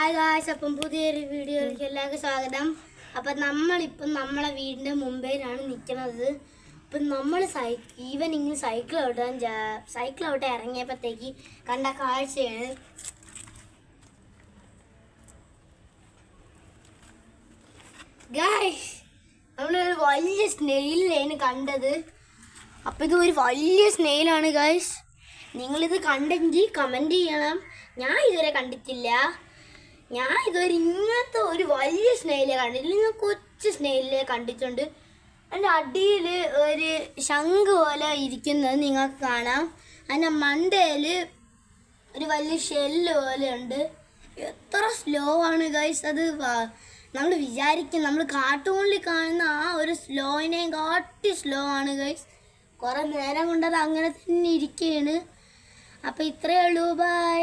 Hi guys, അപ്പം പുതിയൊരു വീഡിയോയിലേക്ക് എല്ലാവർക്കും സ്വാഗതം. അപ്പം നമ്മളിപ്പം നമ്മളെ വീടിൻ്റെ മുമ്പിലാണ് നിൽക്കുന്നത്. അപ്പം നമ്മൾ ഈവനിങ്ങിൽ സൈക്കിൾ ഔട്ട് ഇറങ്ങിയപ്പോഴത്തേക്ക് കണ്ട കാഴ്ചയാണ്. ഗായ്സ്, നമ്മളൊരു വലിയ സ്നെയിലിനെയാണ് കണ്ടത്. അപ്പം ഇത് ഒരു വലിയ സ്നെയിലാണ് ഗായ്സ്. നിങ്ങളിത് കണ്ടെങ്കിൽ കമൻറ്റ് ചെയ്യണം. ഞാൻ ഇതുവരെ കണ്ടിട്ടില്ല. ഞാൻ ഇതുവരെ ഇങ്ങനത്തെ ഒരു വലിയ സ്നെയിലെ കണ്ടിട്ടില്ല. ഞാൻ കൊച്ചു സ്നെയിലെ കണ്ടിട്ടുണ്ട്. അതിൻ്റെ അടിയിൽ ഒരു ശംഖ് പോലെ ഇരിക്കുന്നത് നിങ്ങൾക്ക് കാണാം. അതിൻ്റെ മണ്ടയിൽ ഒരു വലിയ ഷെല്ല് പോലെ ഉണ്ട്. എത്ര സ്ലോ ആണ് ഗൈസ് അത്. നമ്മൾ വിചാരിക്കും നമ്മൾ കാർട്ടൂണിൽ കാണുന്ന ആ ഒരു സ്ലോയിനെയും കാട്ടി സ്ലോ ആണ് ഗൈസ്. കുറേ നേരം കൊണ്ടത് അങ്ങനെ തന്നെ ഇരിക്കുകയാണ്. അപ്പോൾ ഇത്രയേ ഉള്ളൂ. ബൈ.